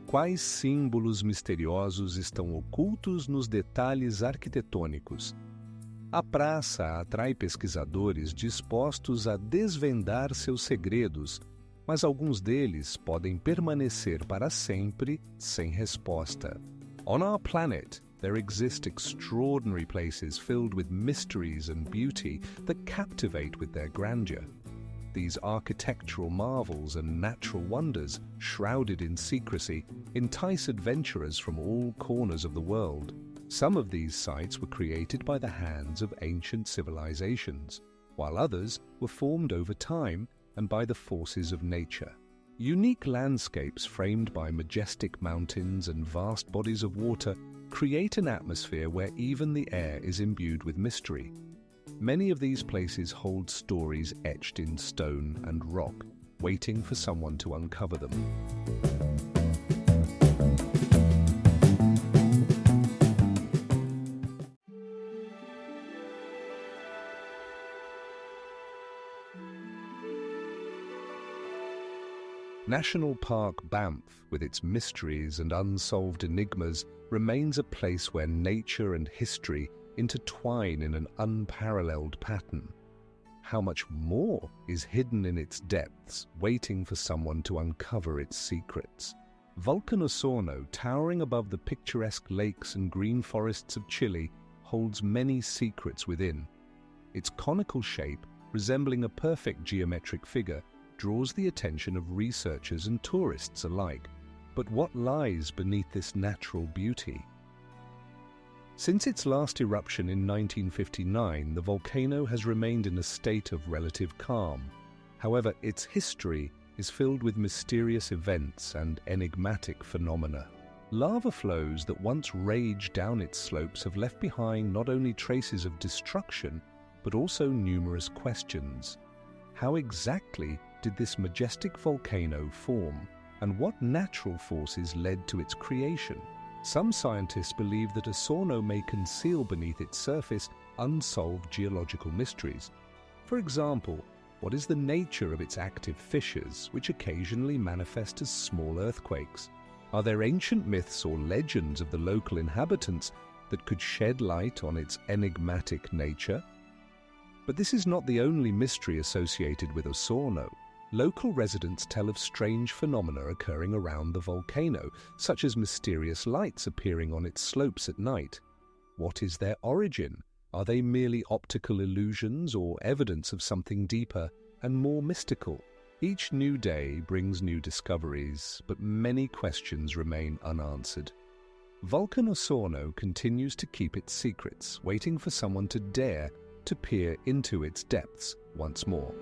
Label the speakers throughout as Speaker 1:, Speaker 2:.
Speaker 1: Quais símbolos misteriosos estão ocultos nos detalhes arquitetônicos? A praça atrai pesquisadores dispostos a desvendar seus segredos, mas alguns deles podem permanecer para sempre sem resposta. On our planet, there exist extraordinary places filled with mysteries and beauty that captivate with their grandeur. These architectural marvels and natural wonders, shrouded in secrecy, entice adventurers from all corners of the world. Some of these sites were created by the hands of ancient civilizations, while others were formed over time and by the forces of nature. Unique landscapes framed by majestic mountains and vast bodies of water create an atmosphere where even the air is imbued with mystery. Many of these places hold stories etched in stone and rock, waiting for someone to uncover them. National Park Banff, with its mysteries and unsolved enigmas, remains a place where nature and history intertwine in an unparalleled pattern. How much more is hidden in its depths, waiting for someone to uncover its secrets? Volcan Osorno, towering above the picturesque lakes and green forests of Chile, holds many secrets within. Its conical shape, resembling a perfect geometric figure, draws the attention of researchers and tourists alike. But what lies beneath this natural beauty? Since its last eruption in 1959, the volcano has remained in a state of relative calm. However, its history is filled with mysterious events and enigmatic phenomena. Lava flows that once raged down its slopes have left behind not only traces of destruction, but also numerous questions. How exactly did this majestic volcano form, and what natural forces led to its creation? Some scientists believe that Osorno may conceal beneath its surface unsolved geological mysteries. For example, what is the nature of its active fissures, which occasionally manifest as small earthquakes? Are there ancient myths or legends of the local inhabitants that could shed light on its enigmatic nature? But this is not the only mystery associated with Osorno. Local residents tell of strange phenomena occurring around the volcano, such as mysterious lights appearing on its slopes at night. What is their origin? Are they merely optical illusions or evidence of something deeper and more mystical? Each new day brings new discoveries, but many questions remain unanswered. Volcan Osorno continues to keep its secrets, waiting for someone to dare to peer into its depths once more.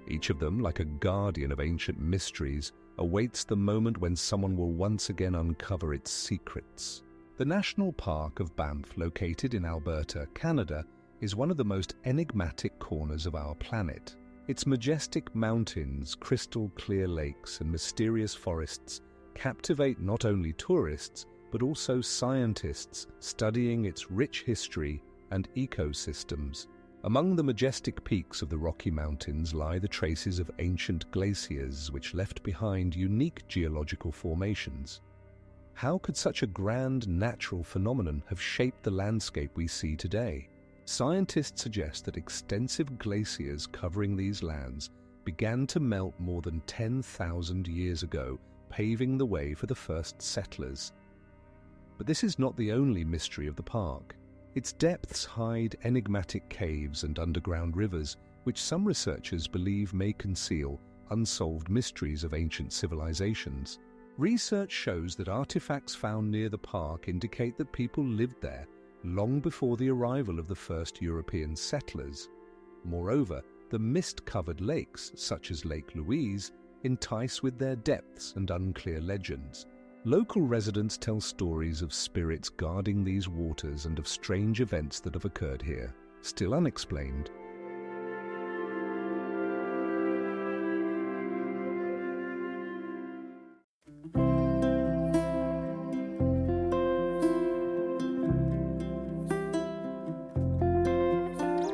Speaker 1: Each of them, like a guardian of ancient mysteries, awaits the moment when someone will once again uncover its secrets. The National Park of Banff, located in Alberta, Canada, is one of the most enigmatic corners of our planet. Its majestic mountains, crystal-clear lakes, and mysterious forests captivate not only tourists, but also scientists studying its rich history and ecosystems. Among the majestic peaks of the Rocky Mountains lie the traces of ancient glaciers which left behind unique geological formations. How could such a grand natural phenomenon have shaped the landscape we see today? Scientists suggest that extensive glaciers covering these lands began to melt more than 10,000 years ago, paving the way for the first settlers. But this is not the only mystery of the park. Its depths hide enigmatic caves and underground rivers, which some researchers believe may conceal unsolved mysteries of ancient civilizations. Research shows that artifacts found near the park indicate that people lived there long before the arrival of the first European settlers. Moreover, the mist-covered lakes, such as Lake Louise, entice with their depths and unclear legends. Local residents tell stories of spirits guarding these waters and of strange events that have occurred here, still unexplained.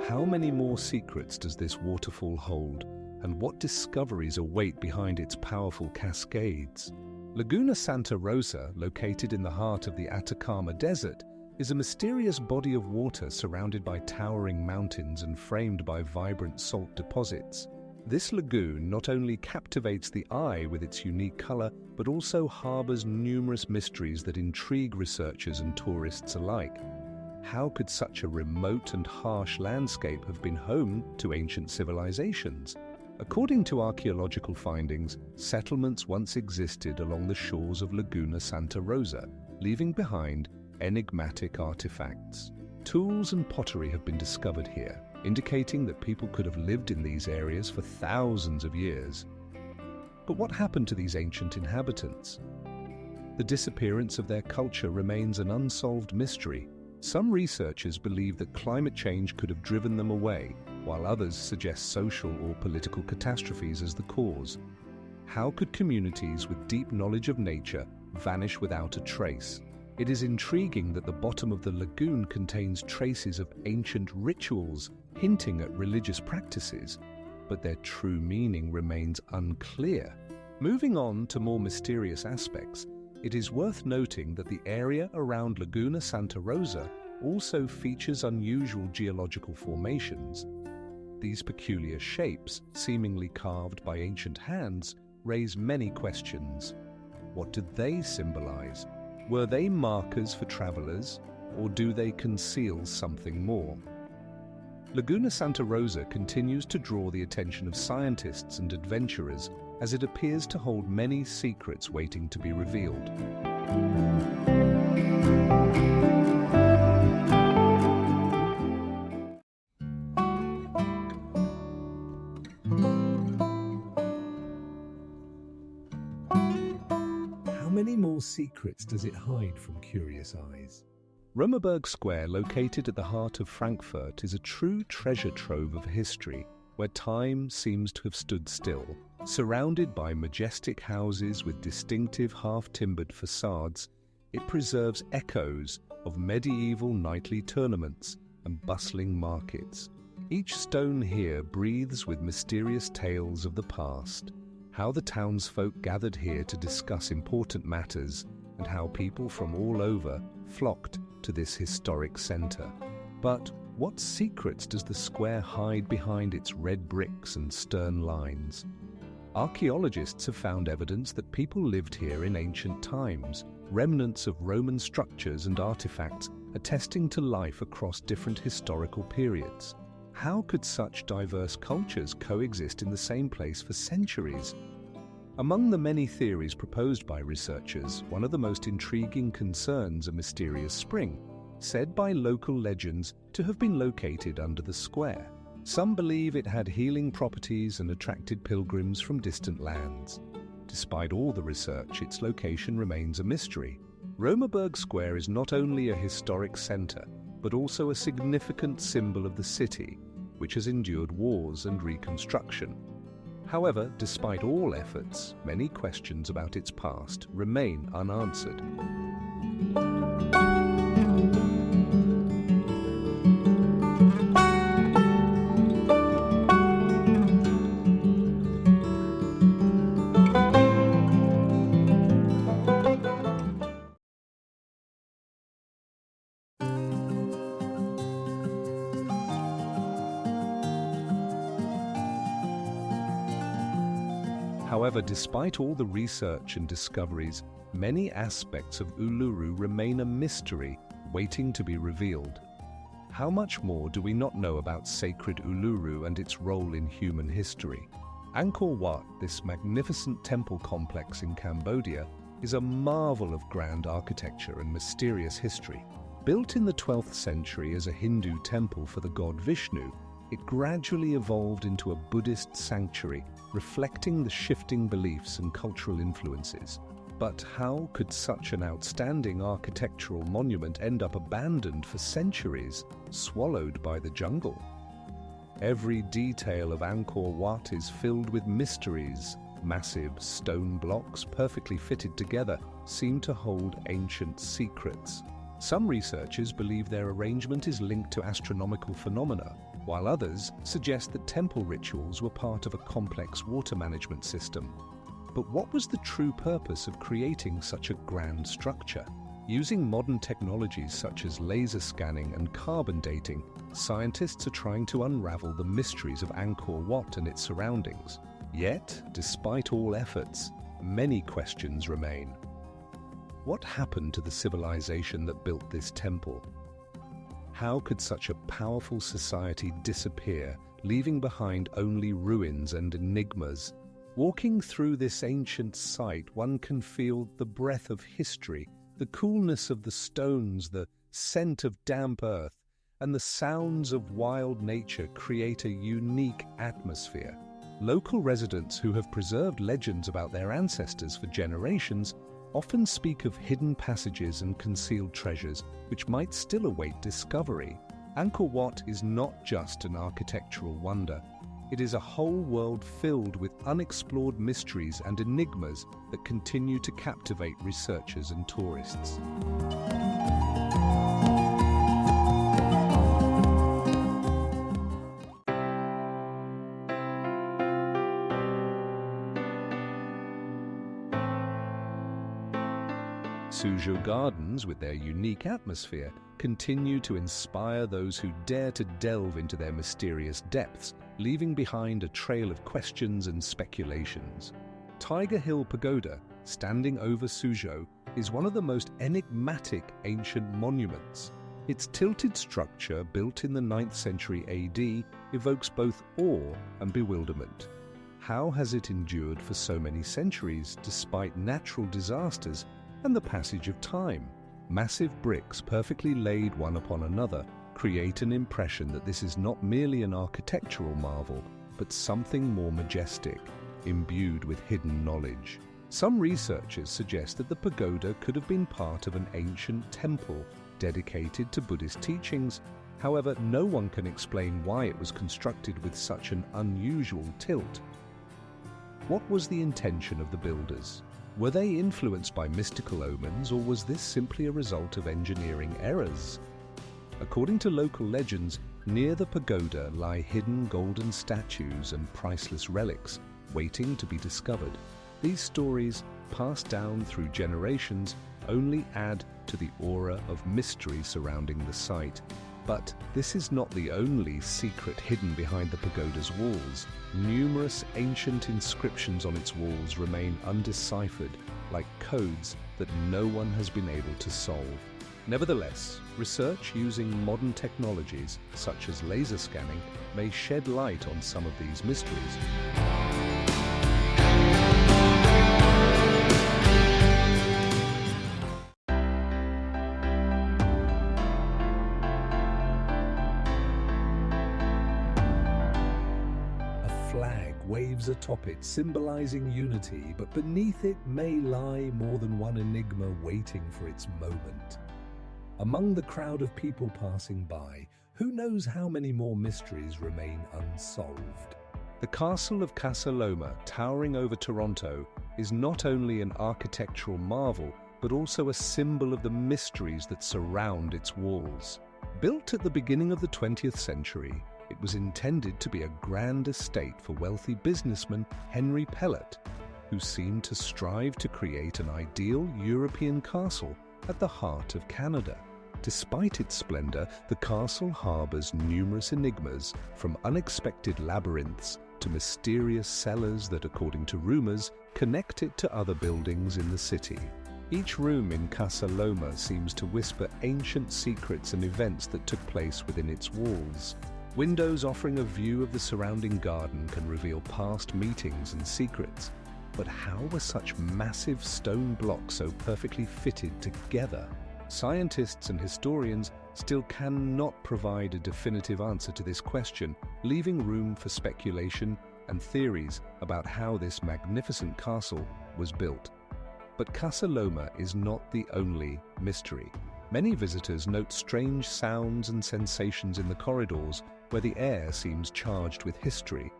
Speaker 1: How many more secrets does this waterfall hold, and what discoveries await behind its powerful cascades? Laguna Santa Rosa, located in the heart of the Atacama Desert, is a mysterious body of water surrounded by towering mountains and framed by vibrant salt deposits. This lagoon not only captivates the eye with its unique color, but also harbors numerous mysteries that intrigue researchers and tourists alike. How could such a remote and harsh landscape have been home to ancient civilizations? According to archaeological findings, settlements once existed along the shores of Laguna Santa Rosa, leaving behind enigmatic artifacts. Tools and pottery have been discovered here, indicating that people could have lived in these areas for thousands of years. But what happened to these ancient inhabitants? The disappearance of their culture remains an unsolved mystery. Some researchers believe that climate change could have driven them away, while others suggest social or political catastrophes as the cause. How could communities with deep knowledge of nature vanish without a trace? It is intriguing that the bottom of the lagoon contains traces of ancient rituals hinting at religious practices, but their true meaning remains unclear. Moving on to more mysterious aspects, it is worth noting that the area around Laguna Santa Rosa also features unusual geological formations. These peculiar shapes, seemingly carved by ancient hands, raise many questions. What did they symbolize? Were they markers for travelers, or do they conceal something more? Laguna Santa Rosa continues to draw the attention of scientists and adventurers as it appears to hold many secrets waiting to be revealed. How many more secrets does it hide from curious eyes? Römerberg Square, located at the heart of Frankfurt, is a true treasure trove of history, where time seems to have stood still. Surrounded by majestic houses with distinctive half-timbered facades, it preserves echoes of medieval nightly tournaments and bustling markets. Each stone here breathes with mysterious tales of the past, how the townsfolk gathered here to discuss important matters, and how people from all over flocked to this historic center. But what secrets does the square hide behind its red bricks and stern lines? Archaeologists have found evidence that people lived here in ancient times, remnants of Roman structures and artifacts attesting to life across different historical periods. How could such diverse cultures coexist in the same place for centuries? Among the many theories proposed by researchers, one of the most intriguing concerns a mysterious spring, said by local legends to have been located under the square. Some believe it had healing properties and attracted pilgrims from distant lands. Despite all the research, its location remains a mystery. Römerberg Square is not only a historic center, but also a significant symbol of the city, which has endured wars and reconstruction. However, despite all efforts, many questions about its past remain unanswered. However, despite all the research and discoveries, many aspects of Uluru remain a mystery waiting to be revealed. How much more do we not know about sacred Uluru and its role in human history? Angkor Wat, this magnificent temple complex in Cambodia, is a marvel of grand architecture and mysterious history. Built in the 12th century as a Hindu temple for the god Vishnu, it gradually evolved into a Buddhist sanctuary, reflecting the shifting beliefs and cultural influences. But how could such an outstanding architectural monument end up abandoned for centuries, swallowed by the jungle? Every detail of Angkor Wat is filled with mysteries. Massive stone blocks, perfectly fitted together, seem to hold ancient secrets. Some researchers believe their arrangement is linked to astronomical phenomena, while others suggest that temple rituals were part of a complex water management system. But what was the true purpose of creating such a grand structure? Using modern technologies such as laser scanning and carbon dating, scientists are trying to unravel the mysteries of Angkor Wat and its surroundings. Yet, despite all efforts, many questions remain. What happened to the civilization that built this temple? How could such a powerful society disappear, leaving behind only ruins and enigmas? Walking through this ancient site, one can feel the breath of history, the coolness of the stones, the scent of damp earth, and the sounds of wild nature create a unique atmosphere. Local residents who have preserved legends about their ancestors for generations often speak of hidden passages and concealed treasures which might still await discovery. Angkor Wat is not just an architectural wonder. It is a whole world filled with unexplored mysteries and enigmas that continue to captivate researchers and tourists. Suzhou Gardens, with their unique atmosphere, continue to inspire those who dare to delve into their mysterious depths, leaving behind a trail of questions and speculations. Tiger Hill Pagoda, standing over Suzhou, is one of the most enigmatic ancient monuments. Its tilted structure, built in the 9th century AD, evokes both awe and bewilderment. How has it endured for so many centuries, despite natural disasters and the passage of time? Massive bricks perfectly laid one upon another create an impression that this is not merely an architectural marvel, but something more majestic, imbued with hidden knowledge. Some researchers suggest that the pagoda could have been part of an ancient temple dedicated to Buddhist teachings. However, no one can explain why it was constructed with such an unusual tilt. What was the intention of the builders? Were they influenced by mystical omens, or was this simply a result of engineering errors? According to local legends, near the pagoda lie hidden golden statues and priceless relics waiting to be discovered. These stories, passed down through generations, only add to the aura of mystery surrounding the site. But this is not the only secret hidden behind the pagoda's walls. Numerous ancient inscriptions on its walls remain undeciphered, like codes that no one has been able to solve. Nevertheless, research using modern technologies, such as laser scanning, may shed light on some of these mysteries. Waves atop it, symbolizing unity, but beneath it may lie more than one enigma waiting for its moment. Among the crowd of people passing by, who knows how many more mysteries remain unsolved? The castle of Casa Loma, towering over Toronto, is not only an architectural marvel, but also a symbol of the mysteries that surround its walls. Built at the beginning of the 20th century, it was intended to be a grand estate for wealthy businessman Henry Pellet, who seemed to strive to create an ideal European castle at the heart of Canada. Despite its splendor, the castle harbors numerous enigmas, from unexpected labyrinths to mysterious cellars that, according to rumors, connect it to other buildings in the city. Each room in Casa Loma seems to whisper ancient secrets and events that took place within its walls. Windows offering a view of the surrounding garden can reveal past meetings and secrets. But how were such massive stone blocks so perfectly fitted together? Scientists and historians still cannot provide a definitive answer to this question, leaving room for speculation and theories about how this magnificent castle was built. But Casa Loma is not the only mystery. Many visitors note strange sounds and sensations in the corridors, where the air seems charged with history.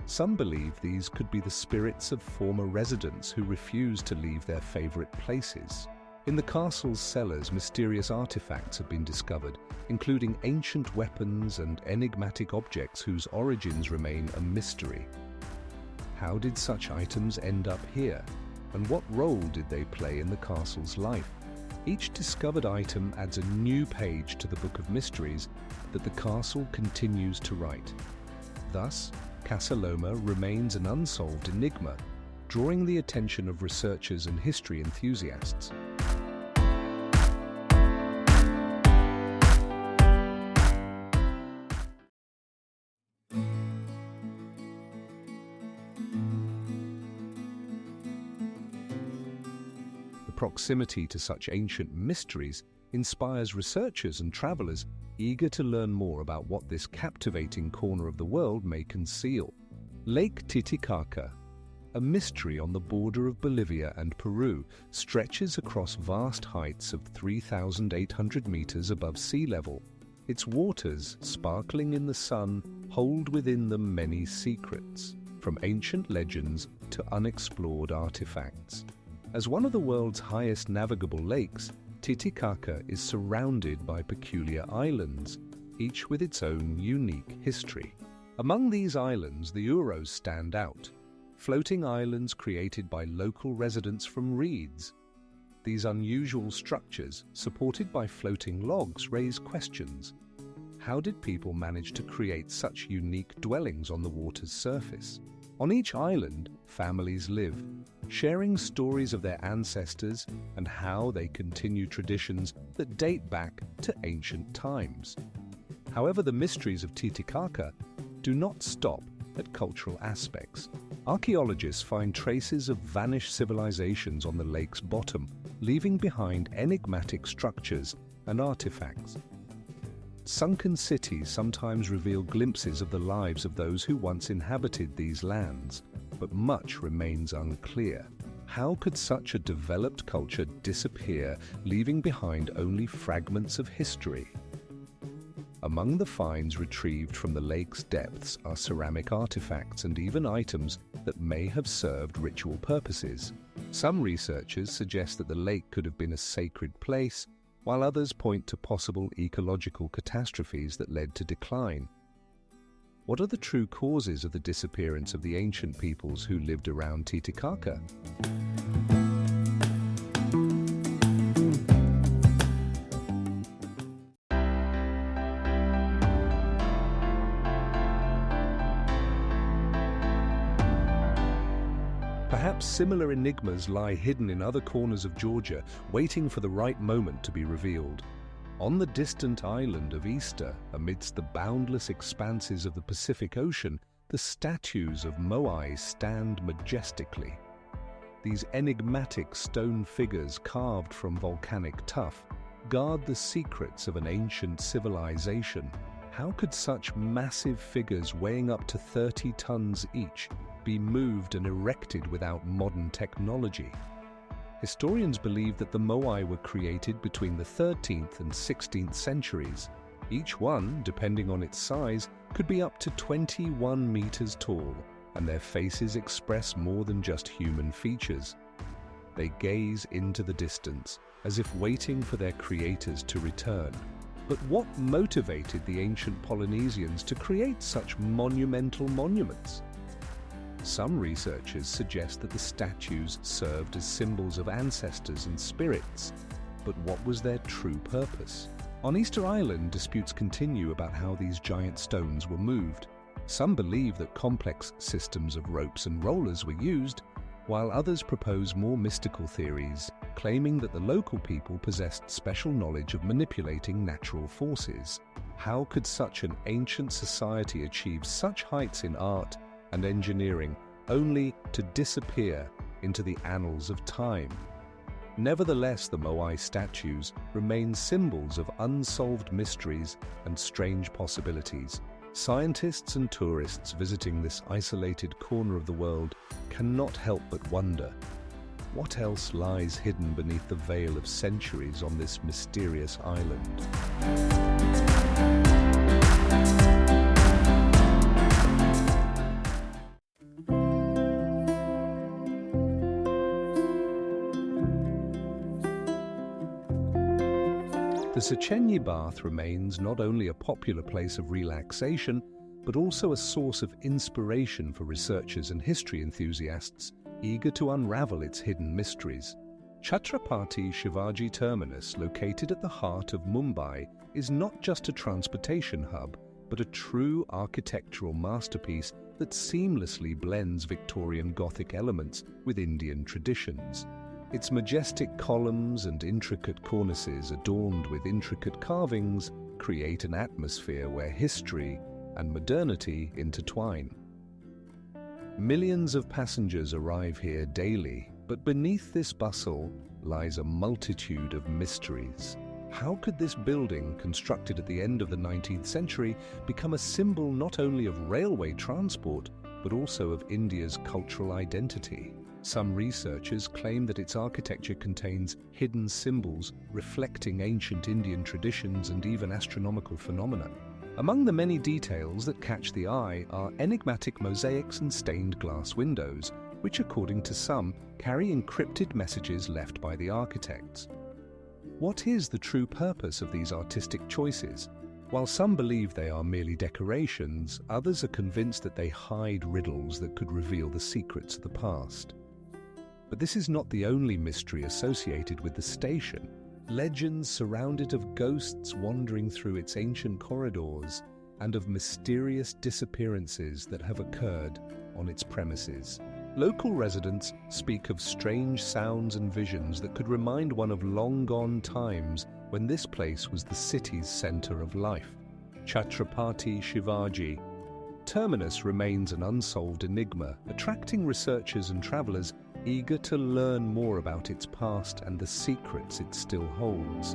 Speaker 1: Some believe these could be the spirits of former residents who refuse to leave their favorite places. In the castle's cellars, mysterious artifacts have been discovered, including ancient weapons and enigmatic objects whose origins remain a mystery. How did such items end up here? And what role did they play in the castle's life? Each discovered item adds a new page to the Book of Mysteries that the castle continues to write. Thus, Casa Loma remains an unsolved enigma, drawing the attention of researchers and history enthusiasts. The proximity to such ancient mysteries inspires researchers and travelers eager to learn more about what this captivating corner of the world may conceal. Lake Titicaca, a mystery on the border of Bolivia and Peru, stretches across vast heights of 3,800 meters above sea level. Its waters, sparkling in the sun, hold within them many secrets, from ancient legends to unexplored artifacts. As one of the world's highest navigable lakes, Titicaca is surrounded by peculiar islands, each with its own unique history. Among these islands, the Uros stand out, floating islands created by local residents from reeds. These unusual structures, supported by floating logs, raise questions. How did people manage to create such unique dwellings on the water's surface? On each island, families live, sharing stories of their ancestors and how they continue traditions that date back to ancient times. However, the mysteries of Titicaca do not stop at cultural aspects. Archaeologists find traces of vanished civilizations on the lake's bottom, leaving behind enigmatic structures and artifacts. Sunken cities sometimes reveal glimpses of the lives of those who once inhabited these lands, but much remains unclear. How could such a developed culture disappear, leaving behind only fragments of history? Among the finds retrieved from the lake's depths are ceramic artifacts and even items that may have served ritual purposes. Some researchers suggest that the lake could have been a sacred place, while others point to possible ecological catastrophes that led to decline. What are the true causes of the disappearance of the ancient peoples who lived around Titicaca? Perhaps similar enigmas lie hidden in other corners of Georgia, waiting for the right moment to be revealed. On the distant island of Easter, amidst the boundless expanses of the Pacific Ocean, the statues of Moai stand majestically. These enigmatic stone figures carved from volcanic tuff guard the secrets of an ancient civilization. How could such massive figures weighing up to 30 tons each be moved and erected without modern technology? Historians believe that the Moai were created between the 13th and 16th centuries. Each one, depending on its size, could be up to 21 meters tall, and their faces express more than just human features. They gaze into the distance, as if waiting for their creators to return. But what motivated the ancient Polynesians to create such monumental monuments? Some researchers suggest that the statues served as symbols of ancestors and spirits, but what was their true purpose? On Easter Island, disputes continue about how these giant stones were moved. Some believe that complex systems of ropes and rollers were used, while others propose more mystical theories, claiming that the local people possessed special knowledge of manipulating natural forces. How could such an ancient society achieve such heights in art and engineering only to disappear into the annals of time? Nevertheless, the Moai statues remain symbols of unsolved mysteries and strange possibilities. Scientists and tourists visiting this isolated corner of the world cannot help but wonder, what else lies hidden beneath the veil of centuries on this mysterious island? The Sechenyi Bath remains not only a popular place of relaxation, but also a source of inspiration for researchers and history enthusiasts eager to unravel its hidden mysteries. Chhatrapati Shivaji Terminus, located at the heart of Mumbai, is not just a transportation hub, but a true architectural masterpiece that seamlessly blends Victorian Gothic elements with Indian traditions. Its majestic columns and intricate cornices adorned with intricate carvings create an atmosphere where history and modernity intertwine. Millions of passengers arrive here daily, but beneath this bustle lies a multitude of mysteries. How could this building, constructed at the end of the 19th century, become a symbol not only of railway transport, but also of India's cultural identity? Some researchers claim that its architecture contains hidden symbols reflecting ancient Indian traditions and even astronomical phenomena. Among the many details that catch the eye are enigmatic mosaics and stained glass windows, which, according to some, carry encrypted messages left by the architects. What is the true purpose of these artistic choices? While some believe they are merely decorations, others are convinced that they hide riddles that could reveal the secrets of the past. But this is not the only mystery associated with the station. Legends surround it of ghosts wandering through its ancient corridors and of mysterious disappearances that have occurred on its premises. Local residents speak of strange sounds and visions that could remind one of long-gone times when this place was the city's center of life. Chhatrapati Shivaji Terminus remains an unsolved enigma, attracting researchers and travelers eager to learn more about its past and the secrets it still holds.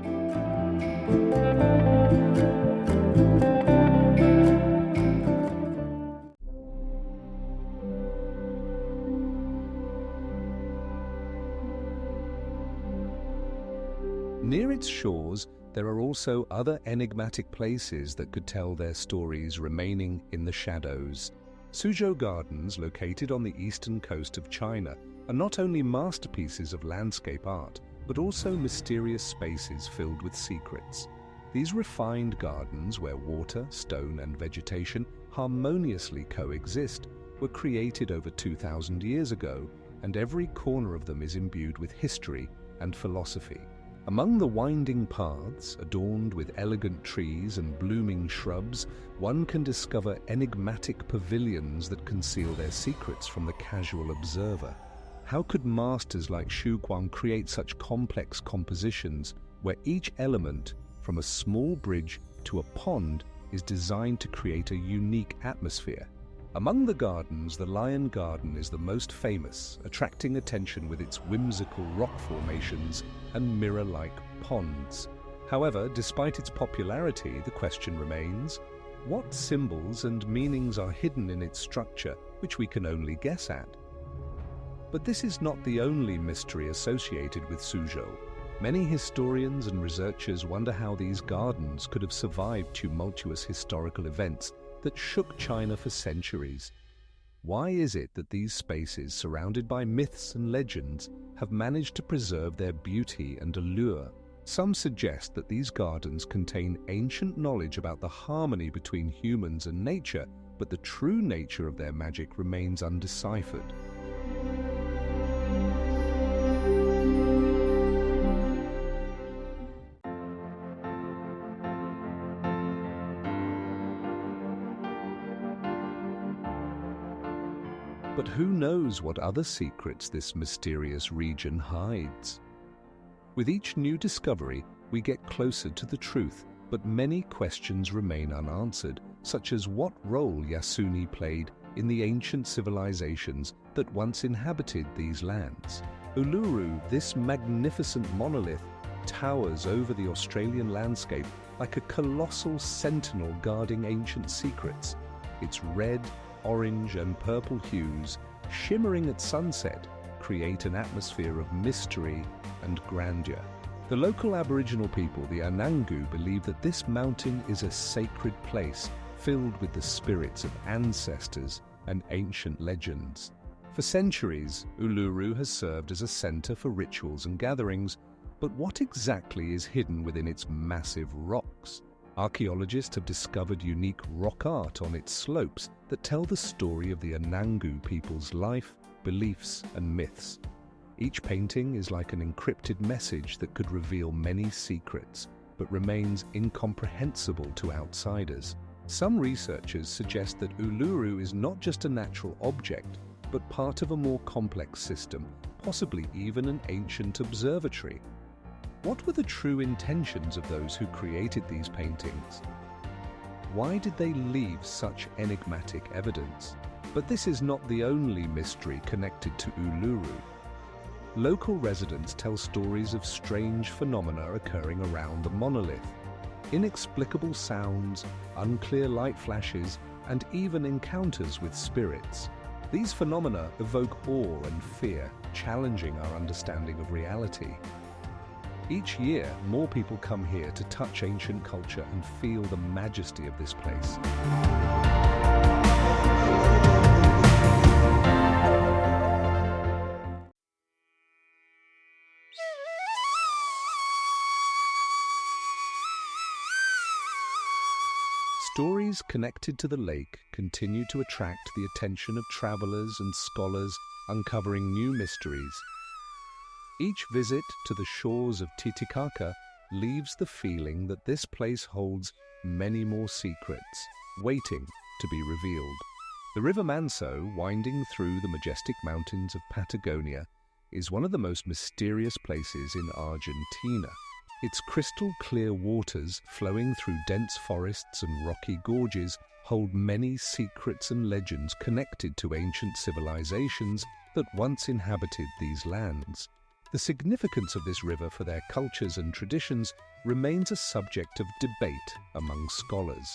Speaker 1: Near its shores, there are also other enigmatic places that could tell their stories remaining in the shadows. Suzhou Gardens, located on the eastern coast of China, are not only masterpieces of landscape art, but also mysterious spaces filled with secrets. These refined gardens, where water, stone, and vegetation harmoniously coexist, were created over 2,000 years ago, and every corner of them is imbued with history and philosophy. Among the winding paths, adorned with elegant trees and blooming shrubs, one can discover enigmatic pavilions that conceal their secrets from the casual observer. How could masters like Xu Guang create such complex compositions where each element, from a small bridge to a pond, is designed to create a unique atmosphere? Among the gardens, the Lion Garden is the most famous, attracting attention with its whimsical rock formations and mirror-like ponds. However, despite its popularity, the question remains, what symbols and meanings are hidden in its structure which we can only guess at? But this is not the only mystery associated with Suzhou. Many historians and researchers wonder how these gardens could have survived tumultuous historical events that shook China for centuries. Why is it that these spaces, surrounded by myths and legends, have managed to preserve their beauty and allure? Some suggest that these gardens contain ancient knowledge about the harmony between humans and nature, but the true nature of their magic remains undeciphered. But who knows what other secrets this mysterious region hides? With each new discovery, we get closer to the truth, but many questions remain unanswered, such as what role Yasuni played in the ancient civilizations that once inhabited these lands. Uluru, this magnificent monolith, towers over the Australian landscape like a colossal sentinel guarding ancient secrets. Its red, orange and purple hues, shimmering at sunset, create an atmosphere of mystery and grandeur. The local Aboriginal people, the Anangu, believe that this mountain is a sacred place filled with the spirits of ancestors and ancient legends. For centuries, Uluru has served as a center for rituals and gatherings, But what exactly is hidden within its massive rocks? Archaeologists have discovered unique rock art on its slopes that tell the story of the Anangu people's life, beliefs, and myths. Each painting is like an encrypted message that could reveal many secrets, but remains incomprehensible to outsiders. Some researchers suggest that Uluru is not just a natural object, but part of a more complex system, possibly even an ancient observatory. What were the true intentions of those who created these paintings? Why did they leave such enigmatic evidence? But this is not the only mystery connected to Uluru. Local residents tell stories of strange phenomena occurring around the monolith. Inexplicable sounds, unclear light flashes, and even encounters with spirits. These phenomena evoke awe and fear, challenging our understanding of reality. Each year, more people come here to touch ancient culture and feel the majesty of this place. Stories connected to the lake continue to attract the attention of travelers and scholars, uncovering new mysteries. Each visit to the shores of Titicaca leaves the feeling that this place holds many more secrets, waiting to be revealed. The River Manso, winding through the majestic mountains of Patagonia, is one of the most mysterious places in Argentina. Its crystal-clear waters, flowing through dense forests and rocky gorges, hold many secrets and legends connected to ancient civilizations that once inhabited these lands. The significance of this river for their cultures and traditions remains a subject of debate among scholars.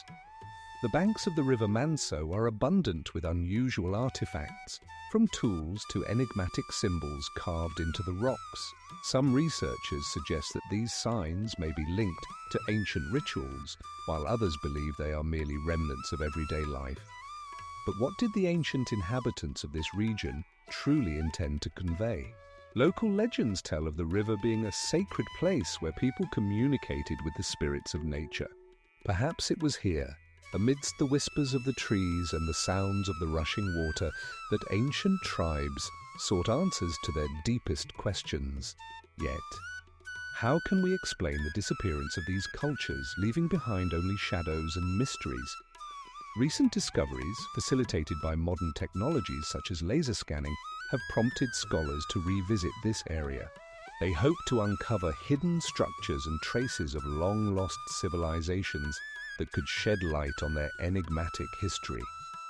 Speaker 1: The banks of the River Manso are abundant with unusual artifacts, from tools to enigmatic symbols carved into the rocks. Some researchers suggest that these signs may be linked to ancient rituals, while others believe they are merely remnants of everyday life. But what did the ancient inhabitants of this region truly intend to convey? Local legends tell of the river being a sacred place where people communicated with the spirits of nature. Perhaps it was here, amidst the whispers of the trees and the sounds of the rushing water, that ancient tribes sought answers to their deepest questions. Yet, how can we explain the disappearance of these cultures, leaving behind only shadows and mysteries? Recent discoveries, facilitated by modern technologies such as laser scanning, have prompted scholars to revisit this area. They hope to uncover hidden structures and traces of long-lost civilizations that could shed light on their enigmatic history.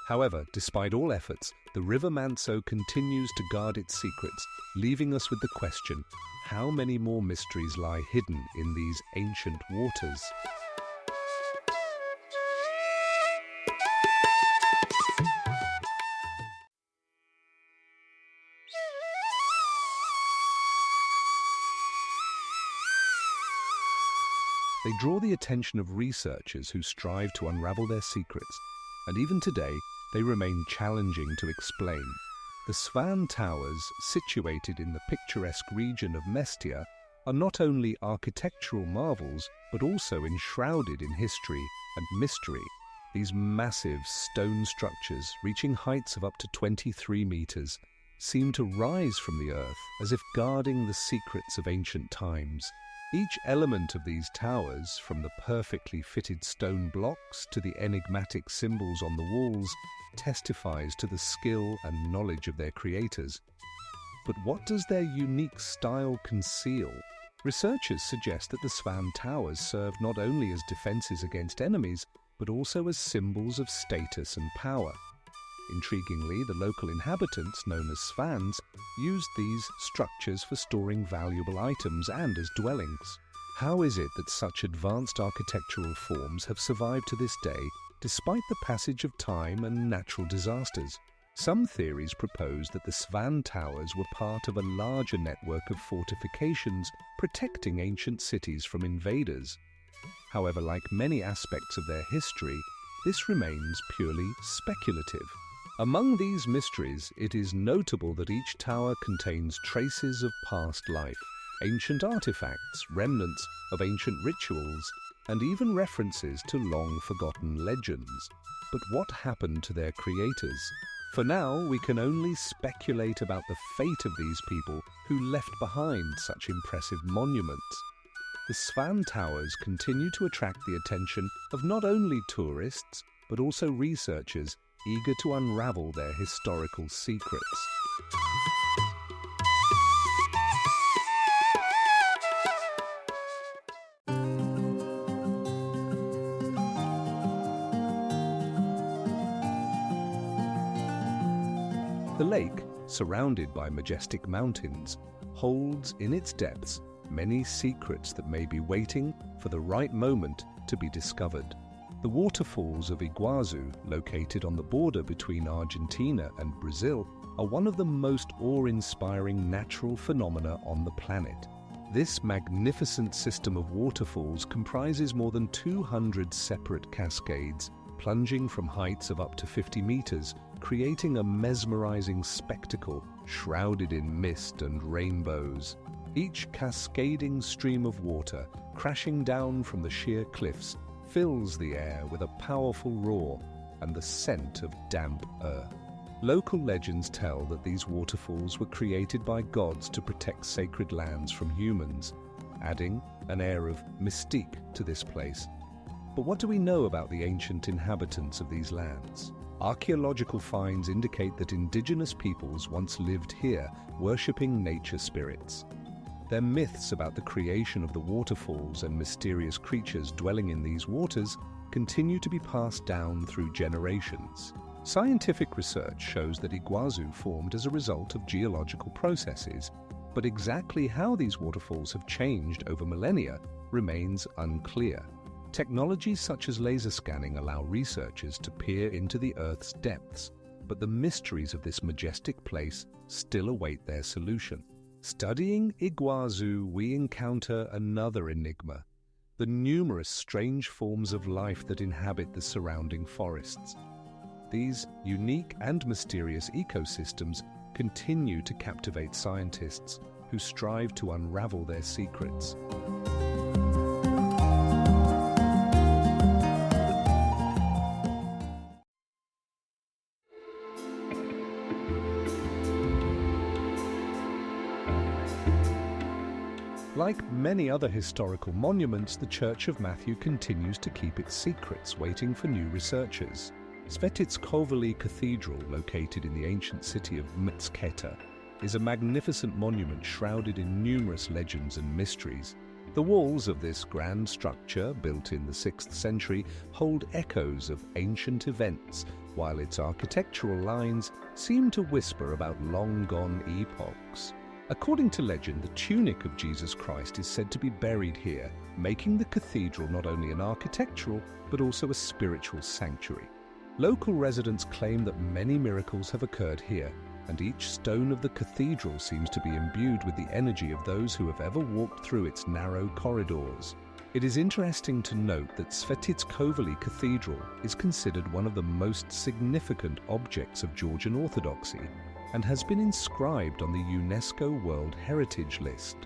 Speaker 1: However, despite all efforts, the River Manso continues to guard its secrets, leaving us with the question, how many more mysteries lie hidden in these ancient waters? They draw the attention of researchers who strive to unravel their secrets, and even today, they remain challenging to explain. The Svan Towers, situated in the picturesque region of Mestia, are not only architectural marvels, but also enshrouded in history and mystery. These massive stone structures, reaching heights of up to 23 meters, seem to rise from the earth as if guarding the secrets of ancient times. Each element of these towers, from the perfectly fitted stone blocks to the enigmatic symbols on the walls, testifies to the skill and knowledge of their creators. But what does their unique style conceal? Researchers suggest that the Svan Towers serve not only as defenses against enemies, but also as symbols of status and power. Intriguingly, the local inhabitants, known as Svans, used these structures for storing valuable items and as dwellings. How is it that such advanced architectural forms have survived to this day, despite the passage of time and natural disasters? Some theories propose that the Svan Towers were part of a larger network of fortifications protecting ancient cities from invaders. However, like many aspects of their history, this remains purely speculative. Among these mysteries, it is notable that each tower contains traces of past life. ancient artifacts, remnants of ancient rituals, and even references to long-forgotten legends. But what happened to their creators? For now, we can only speculate about the fate of these people who left behind such impressive monuments. The Svan Towers continue to attract the attention of not only tourists, but also researchers eager to unravel their historical secrets. The lake, surrounded by majestic mountains, holds in its depths many secrets that may be waiting for the right moment to be discovered. The waterfalls of Iguazu, located on the border between Argentina and Brazil, are one of the most awe-inspiring natural phenomena on the planet. This magnificent system of waterfalls comprises more than 200 separate cascades, plunging from heights of up to 50 meters, creating a mesmerizing spectacle shrouded in mist and rainbows. Each cascading stream of water, crashing down from the sheer cliffs, fills the air with a powerful roar and the scent of damp earth. Local legends tell that these waterfalls were created by gods to protect sacred lands from humans, adding an air of mystique to this place. But what do we know about the ancient inhabitants of these lands? Archaeological finds indicate that indigenous peoples once lived here, worshipping nature spirits. Their myths about the creation of the waterfalls and mysterious creatures dwelling in these waters continue to be passed down through generations. Scientific research shows that Iguazu formed as a result of geological processes, but exactly how these waterfalls have changed over millennia remains unclear. Technologies such as laser scanning allow researchers to peer into the Earth's depths, but the mysteries of this majestic place still await their solution. Studying Iguazu, we encounter another enigma: the numerous strange forms of life that inhabit the surrounding forests. These unique and mysterious ecosystems continue to captivate scientists who strive to unravel their secrets. Like many other historical monuments, the Church of Matthew continues to keep its secrets, waiting for new researchers. Svetitskovoly Cathedral, located in the ancient city of Mtskheta, is a magnificent monument shrouded in numerous legends and mysteries. The walls of this grand structure, built in the 6th century, hold echoes of ancient events, while its architectural lines seem to whisper about long-gone epochs. According to legend, the tunic of Jesus Christ is said to be buried here, making the cathedral not only an architectural but also a spiritual sanctuary. Local residents claim that many miracles have occurred here, and each stone of the cathedral seems to be imbued with the energy of those who have ever walked through its narrow corridors. It is interesting to note that Svetitskovoly Cathedral is considered one of the most significant objects of Georgian Orthodoxy, and has been inscribed on the UNESCO World Heritage List.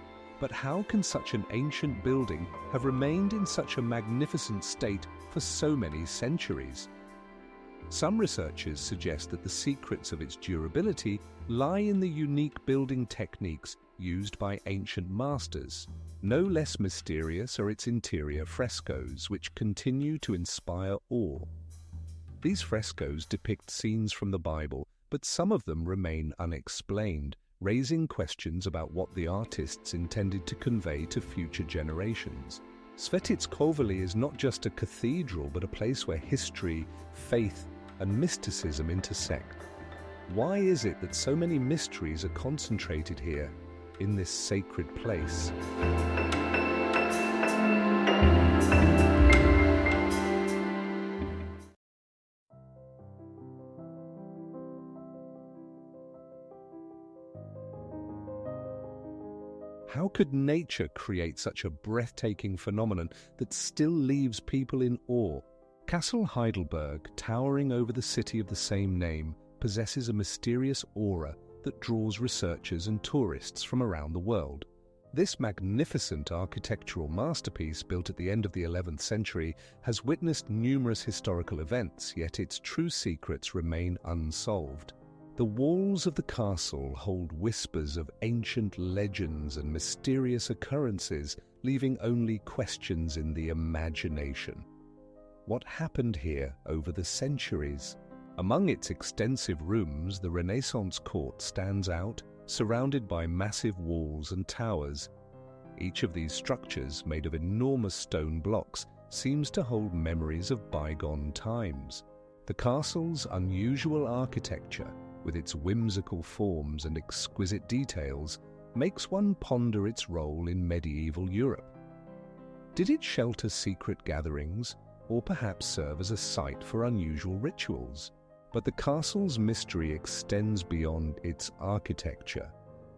Speaker 1: But how can such an ancient building have remained in such a magnificent state for so many centuries? Some researchers suggest that the secrets of its durability lie in the unique building techniques used by ancient masters. No less mysterious are its interior frescoes, which continue to inspire awe. These frescoes depict scenes from the Bible, but some of them remain unexplained, raising questions about what the artists intended to convey to future generations. Svetitskovoly is not just a cathedral, but a place where history, faith, and mysticism intersect. Why is it that so many mysteries are concentrated here, in this sacred place? How could nature create such a breathtaking phenomenon that still leaves people in awe? Castle Heidelberg, towering over the city of the same name, possesses a mysterious aura that draws researchers and tourists from around the world. This magnificent architectural masterpiece, built at the end of the 11th century, has witnessed numerous historical events, yet its true secrets remain unsolved. The walls of the castle hold whispers of ancient legends and mysterious occurrences, leaving only questions in the imagination. What happened here over the centuries? Among its extensive rooms, the Renaissance court stands out, surrounded by massive walls and towers. Each of these structures, made of enormous stone blocks, seems to hold memories of bygone times. The castle's unusual architecture, with its whimsical forms and exquisite details, makes one ponder its role in medieval Europe. Did it shelter secret gatherings, or perhaps serve as a site for unusual rituals? But the castle's mystery extends beyond its architecture.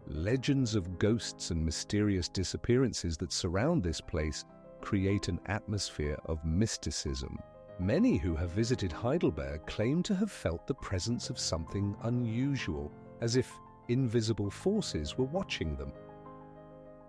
Speaker 1: Legends of ghosts and mysterious disappearances that surround this place create an atmosphere of mysticism. Many who have visited Heidelberg claim to have felt the presence of something unusual, as if invisible forces were watching them.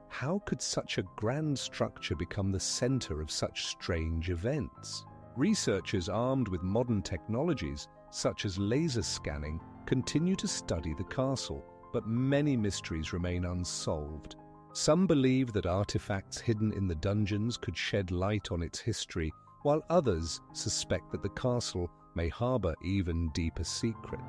Speaker 1: How could such a grand structure become the center of such strange events? Researchers armed with modern technologies, such as laser scanning, continue to study the castle, but many mysteries remain unsolved. Some believe that artifacts hidden in the dungeons could shed light on its history, while others suspect that the castle may harbor even deeper secrets.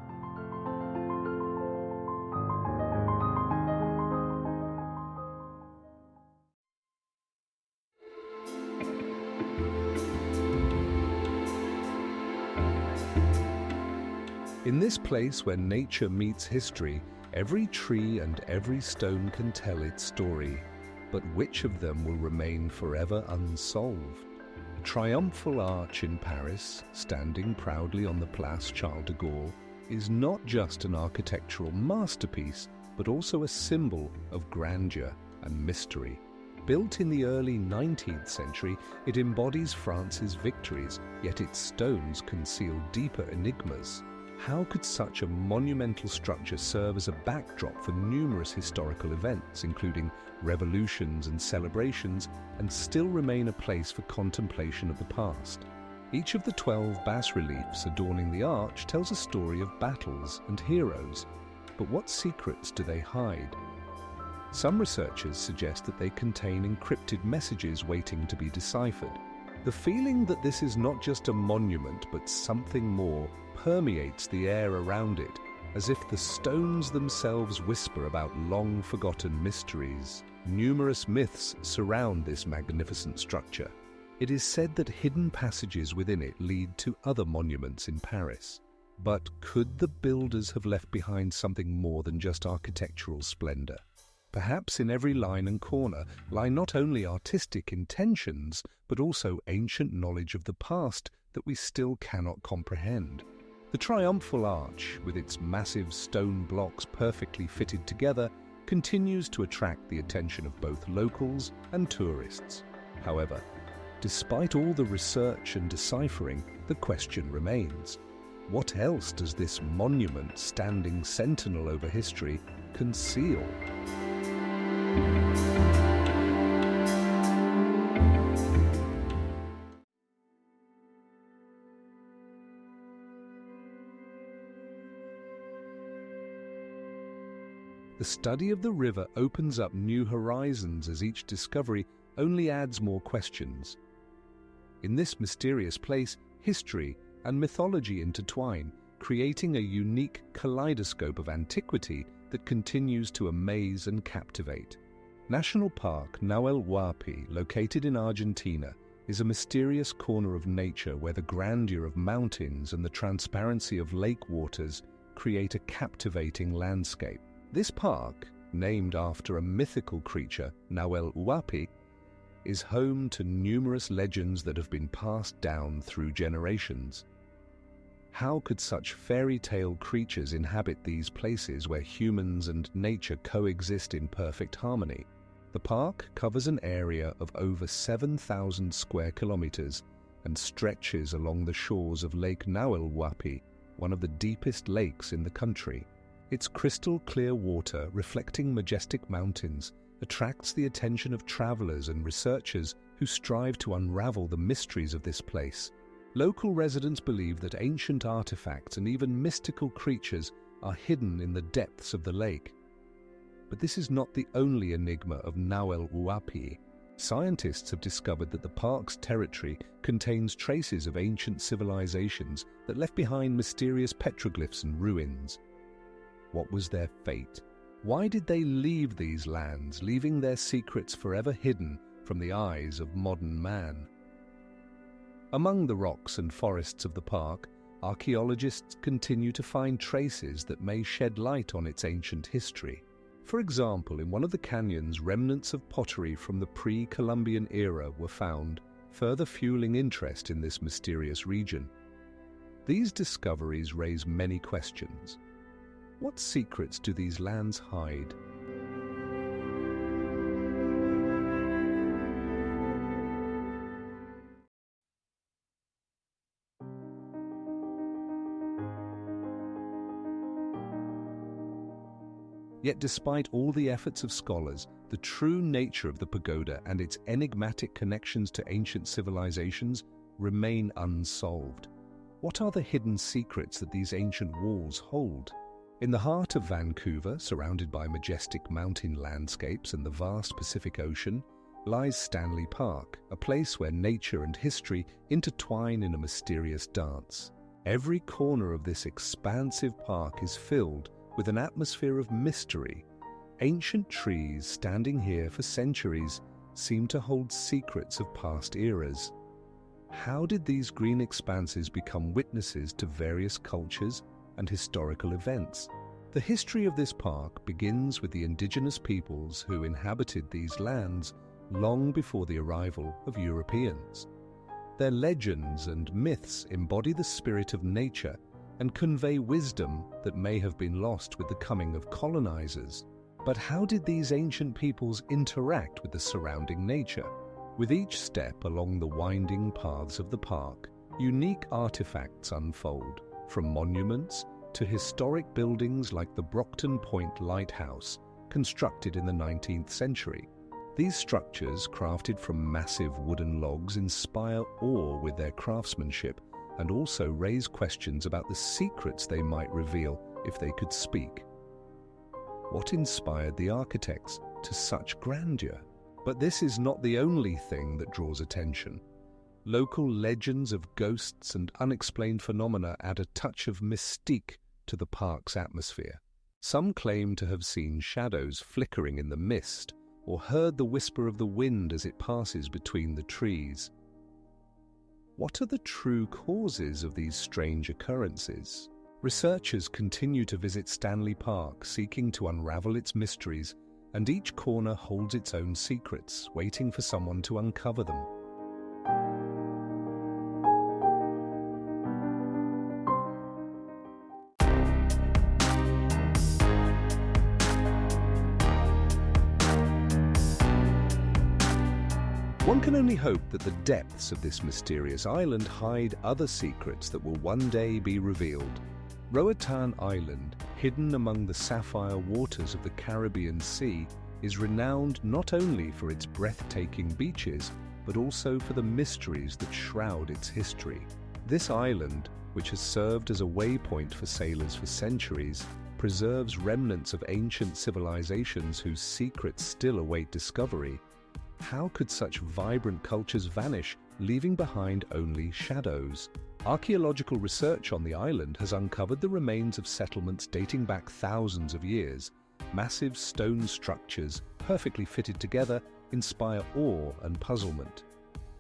Speaker 1: In this place where nature meets history, every tree and every stone can tell its story. But which of them will remain forever unsolved? The Triumphal Arch in Paris, standing proudly on the Place Charles de Gaulle, is not just an architectural masterpiece, but also a symbol of grandeur and mystery. Built in the early 19th century, it embodies France's victories, yet its stones conceal deeper enigmas. How could such a monumental structure serve as a backdrop for numerous historical events, including revolutions and celebrations, and still remain a place for contemplation of the past? Each of the 12 bas-reliefs adorning the arch tells a story of battles and heroes, but what secrets do they hide? Some researchers suggest that they contain encrypted messages waiting to be deciphered. The feeling that this is not just a monument but something more permeates the air around it, as if the stones themselves whisper about long-forgotten mysteries. Numerous myths surround this magnificent structure. It is said that hidden passages within it lead to other monuments in Paris. But could the builders have left behind something more than just architectural splendor? Perhaps in every line and corner lie not only artistic intentions, but also ancient knowledge of the past that we still cannot comprehend. The Triumphal Arch, with its massive stone blocks perfectly fitted together, continues to attract the attention of both locals and tourists. However, despite all the research and deciphering, the question remains: what else does this monument, standing sentinel over history, conceal? The study of the river opens up new horizons, as each discovery only adds more questions. In this mysterious place, history and mythology intertwine, creating a unique kaleidoscope of antiquity that continues to amaze and captivate. National Park Nahuel Huapi, located in Argentina, is a mysterious corner of nature where the grandeur of mountains and the transparency of lake waters create a captivating landscape. This park, named after a mythical creature, Nahuel Huapi, is home to numerous legends that have been passed down through generations. How could such fairy tale creatures inhabit these places where humans and nature coexist in perfect harmony? The park covers an area of over 7,000 square kilometers and stretches along the shores of Lake Nahuel Huapi, one of the deepest lakes in the country. Its crystal clear water, reflecting majestic mountains, attracts the attention of travelers and researchers who strive to unravel the mysteries of this place. Local residents believe that ancient artifacts and even mystical creatures are hidden in the depths of the lake. But this is not the only enigma of Nahuel Huapi. Scientists have discovered that the park's territory contains traces of ancient civilizations that left behind mysterious petroglyphs and ruins. What was their fate? Why did they leave these lands, leaving their secrets forever hidden from the eyes of modern man? Among the rocks and forests of the park, archaeologists continue to find traces that may shed light on its ancient history. For example, in one of the canyons, remnants of pottery from the pre-Columbian era were found, further fueling interest in this mysterious region. These discoveries raise many questions. What secrets do these lands hide? Yet despite all the efforts of scholars, the true nature of the pagoda and its enigmatic connections to ancient civilizations remain unsolved. What are the hidden secrets that these ancient walls hold? In the heart of Vancouver, surrounded by majestic mountain landscapes and the vast Pacific Ocean, lies Stanley Park, a place where nature and history intertwine in a mysterious dance. Every corner of this expansive park is filled with an atmosphere of mystery. Ancient trees standing here for centuries seem to hold secrets of past eras. How did these green expanses become witnesses to various cultures and historical events? The history of this park begins with the indigenous peoples who inhabited these lands long before the arrival of Europeans. Their legends and myths embody the spirit of nature and convey wisdom that may have been lost with the coming of colonizers. But how did these ancient peoples interact with the surrounding nature? With each step along the winding paths of the park, unique artifacts unfold, from monuments to historic buildings like the Brockton Point Lighthouse, constructed in the 19th century. These structures, crafted from massive wooden logs, inspire awe with their craftsmanship and also raise questions about the secrets they might reveal if they could speak. What inspired the architects to such grandeur? But this is not the only thing that draws attention. Local legends of ghosts and unexplained phenomena add a touch of mystique to the park's atmosphere. Some claim to have seen shadows flickering in the mist or heard the whisper of the wind as it passes between the trees. What are the true causes of these strange occurrences? Researchers continue to visit Stanley Park, seeking to unravel its mysteries, and each corner holds its own secrets, waiting for someone to uncover them. One can only hope that the depths of this mysterious island hide other secrets that will one day be revealed. Roatan Island, hidden among the sapphire waters of the Caribbean Sea, is renowned not only for its breathtaking beaches, but also for the mysteries that shroud its history. This island, which has served as a waypoint for sailors for centuries, preserves remnants of ancient civilizations whose secrets still await discovery. How could such vibrant cultures vanish, leaving behind only shadows? Archaeological research on the island has uncovered the remains of settlements dating back thousands of years. Massive stone structures, perfectly fitted together, inspire awe and puzzlement.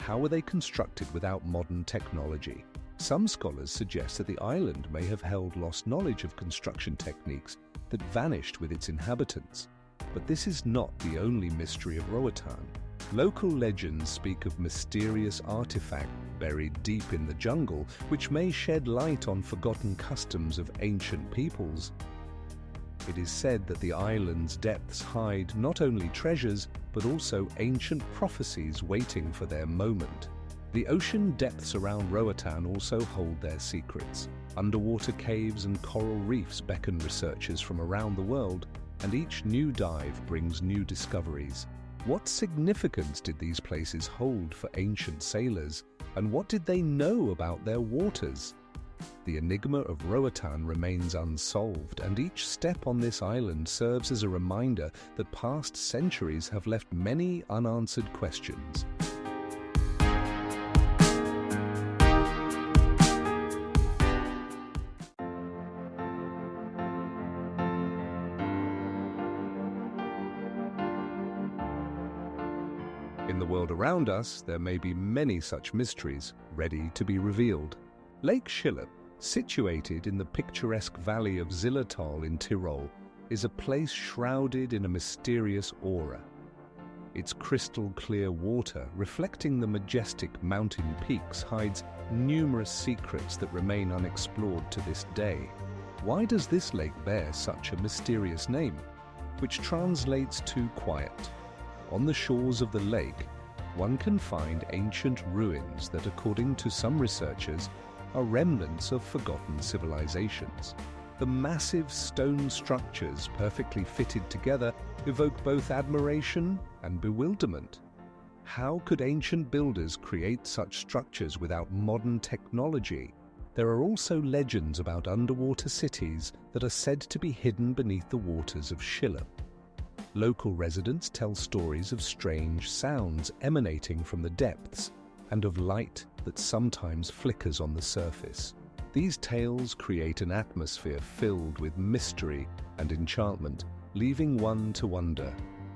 Speaker 1: How were they constructed without modern technology? Some scholars suggest that the island may have held lost knowledge of construction techniques that vanished with its inhabitants. But this is not the only mystery of Roatan. Local legends speak of mysterious artifacts buried deep in the jungle, which may shed light on forgotten customs of ancient peoples. It is said that the island's depths hide not only treasures, but also ancient prophecies waiting for their moment. The ocean depths around Roatan also hold their secrets. Underwater caves and coral reefs beckon researchers from around the world, and each new dive brings new discoveries. What significance did these places hold for ancient sailors, and what did they know about their waters? The enigma of Roatan remains unsolved, and each step on this island serves as a reminder that past centuries have left many unanswered questions. In the world around us, there may be many such mysteries ready to be revealed. Lake Schillep, situated in the picturesque valley of Zillertal in Tyrol, is a place shrouded in a mysterious aura. Its crystal-clear water, reflecting the majestic mountain peaks, hides numerous secrets that remain unexplored to this day. Why does this lake bear such a mysterious name, which translates to quiet? On the shores of the lake, one can find ancient ruins that, according to some researchers, are remnants of forgotten civilizations. The massive stone structures, perfectly fitted together, evoke both admiration and bewilderment. How could ancient builders create such structures without modern technology? There are also legends about underwater cities that are said to be hidden beneath the waters of Schillep. Local residents tell stories of strange sounds emanating from the depths and of light that sometimes flickers on the surface. These tales create an atmosphere filled with mystery and enchantment, leaving one to wonder,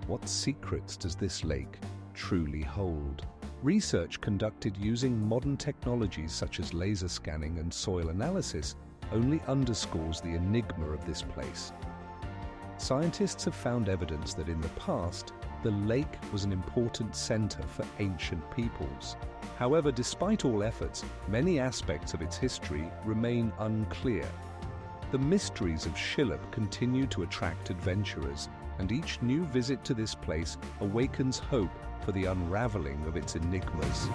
Speaker 1: what secrets does this lake truly hold? Research conducted using modern technologies such as laser scanning and soil analysis only underscores the enigma of this place. Scientists have found evidence that in the past, the lake was an important center for ancient peoples. However, despite all efforts, many aspects of its history remain unclear. The mysteries of Schillep continue to attract adventurers, and each new visit to this place awakens hope for the unraveling of its enigmas.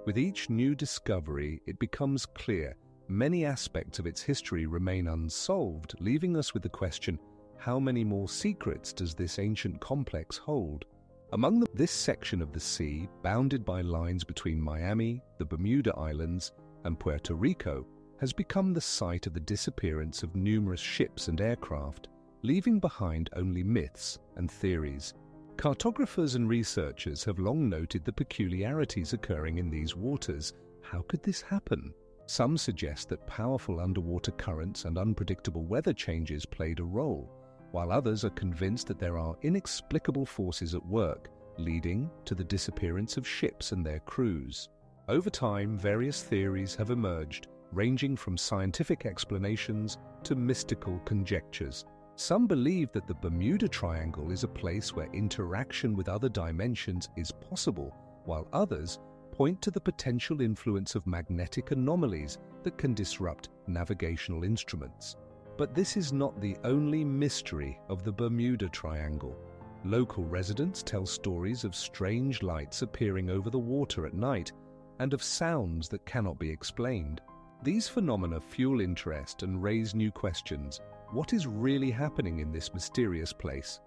Speaker 1: With each new discovery, it becomes clear many aspects of its history remain unsolved, leaving us with the question, how many more secrets does this ancient complex hold? Among them, this section of the sea, bounded by lines between Miami, the Bermuda Islands, and Puerto Rico, has become the site of the disappearance of numerous ships and aircraft, leaving behind only myths and theories. Cartographers and researchers have long noted the peculiarities occurring in these waters. How could this happen? Some suggest that powerful underwater currents and unpredictable weather changes played a role, while others are convinced that there are inexplicable forces at work, leading to the disappearance of ships and their crews. Over time, various theories have emerged, ranging from scientific explanations to mystical conjectures. Some believe that the Bermuda Triangle is a place where interaction with other dimensions is possible, while others point to the potential influence of magnetic anomalies that can disrupt navigational instruments. But this is not the only mystery of the Bermuda Triangle. Local residents tell stories of strange lights appearing over the water at night and of sounds that cannot be explained. These phenomena fuel interest and raise new questions. What is really happening in this mysterious place?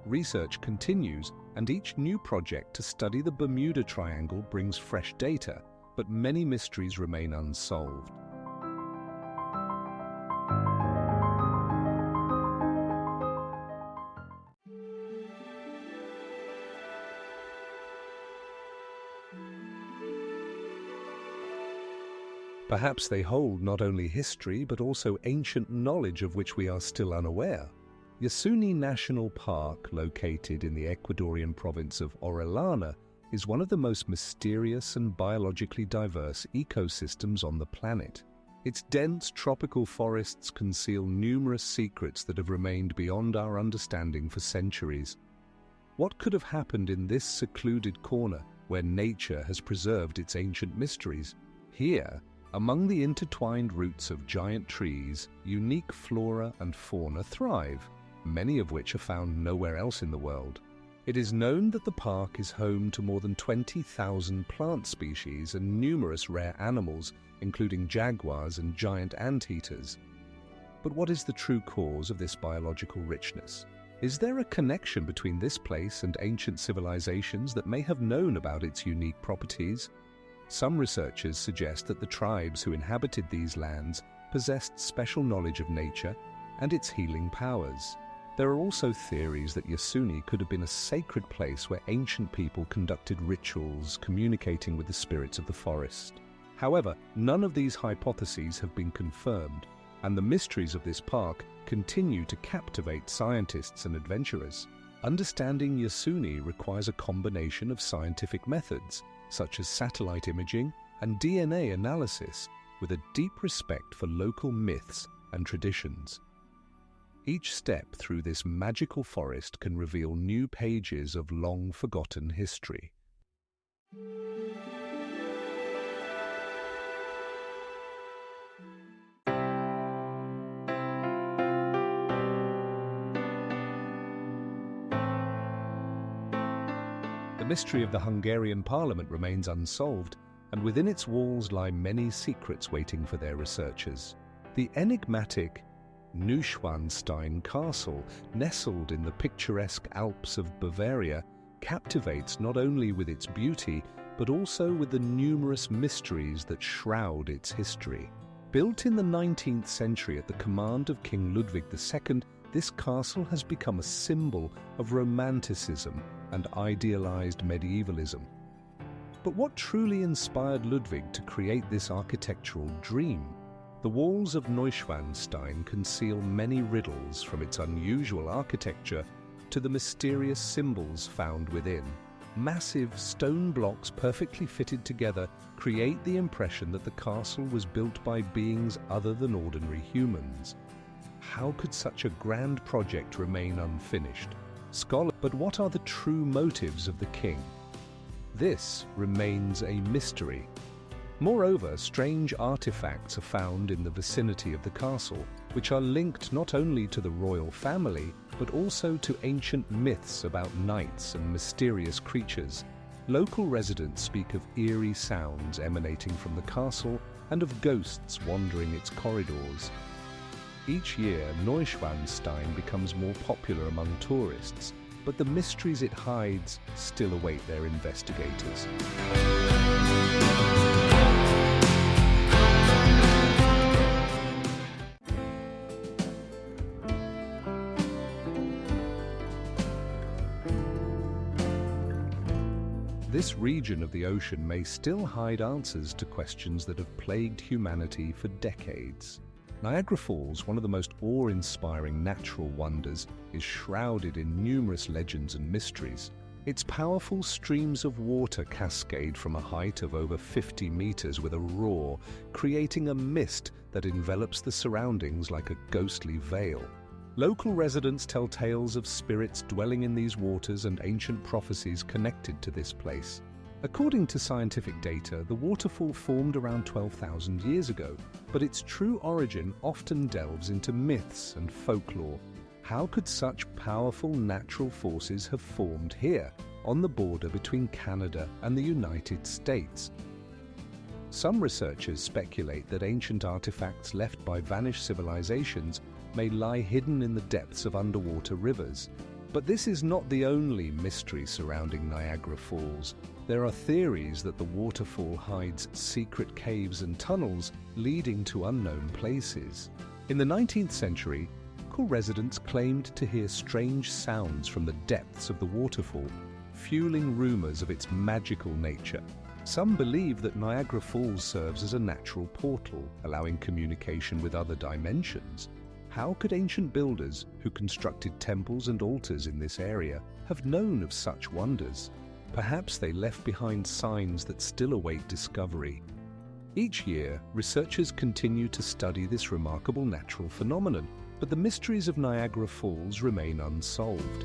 Speaker 1: Research continues, and each new project to study the Bermuda Triangle brings fresh data, but many mysteries remain unsolved. Perhaps they hold not only history but also ancient knowledge of which we are still unaware. Yasuni National Park, located in the Ecuadorian province of Orellana, is one of the most mysterious and biologically diverse ecosystems on the planet. Its dense tropical forests conceal numerous secrets that have remained beyond our understanding for centuries. What could have happened in this secluded corner where nature has preserved its ancient mysteries? Here, among the intertwined roots of giant trees, unique flora and fauna thrive. many of which are found nowhere else in the world. It is known that the park is home to more than 20,000 plant species and numerous rare animals, including jaguars and giant anteaters. But what is the true cause of this biological richness? Is there a connection between this place and ancient civilizations that may have known about its unique properties? Some researchers suggest that the tribes who inhabited these lands possessed special knowledge of nature and its healing powers. There are also theories that Yasuni could have been a sacred place where ancient people conducted rituals communicating with the spirits of the forest. However, none of these hypotheses have been confirmed, and the mysteries of this park continue to captivate scientists and adventurers. Understanding Yasuni requires a combination of scientific methods, such as satellite imaging and DNA analysis, with a deep respect for local myths and traditions. Each step through this magical forest can reveal new pages of long-forgotten history. The mystery of the Hungarian parliament remains unsolved, and within its walls lie many secrets waiting for their researchers. The enigmatic Neuschwanstein Castle, nestled in the picturesque Alps of Bavaria, captivates not only with its beauty, but also with the numerous mysteries that shroud its history. Built in the 19th century at the command of King Ludwig II, this castle has become a symbol of romanticism and idealized medievalism. But what truly inspired Ludwig to create this architectural dream? The walls of Neuschwanstein conceal many riddles, from its unusual architecture to the mysterious symbols found within. Massive stone blocks perfectly fitted together create the impression that the castle was built by beings other than ordinary humans. How could such a grand project remain unfinished? But what are the true motives of the king? This remains a mystery. Moreover, strange artifacts are found in the vicinity of the castle, which are linked not only to the royal family, but also to ancient myths about knights and mysterious creatures. Local residents speak of eerie sounds emanating from the castle and of ghosts wandering its corridors. Each year, Neuschwanstein becomes more popular among tourists, but the mysteries it hides still await their investigators. This region of the ocean may still hide answers to questions that have plagued humanity for decades. Niagara Falls, one of the most awe-inspiring natural wonders, is shrouded in numerous legends and mysteries. Its powerful streams of water cascade from a height of over 50 meters with a roar, creating a mist that envelops the surroundings like a ghostly veil. Local residents tell tales of spirits dwelling in these waters and ancient prophecies connected to this place. According to scientific data, the waterfall formed around 12,000 years ago, but its true origin often delves into myths and folklore. How could such powerful natural forces have formed here, on the border between Canada and the United States? Some researchers speculate that ancient artifacts left by vanished civilizations may lie hidden in the depths of underwater rivers. But this is not the only mystery surrounding Niagara Falls. There are theories that the waterfall hides secret caves and tunnels leading to unknown places. In the 19th century, local residents claimed to hear strange sounds from the depths of the waterfall, fueling rumors of its magical nature. Some believe that Niagara Falls serves as a natural portal, allowing communication with other dimensions. How could ancient builders who constructed temples and altars in this area have known of such wonders? Perhaps they left behind signs that still await discovery. Each year, researchers continue to study this remarkable natural phenomenon, but the mysteries of Niagara Falls remain unsolved.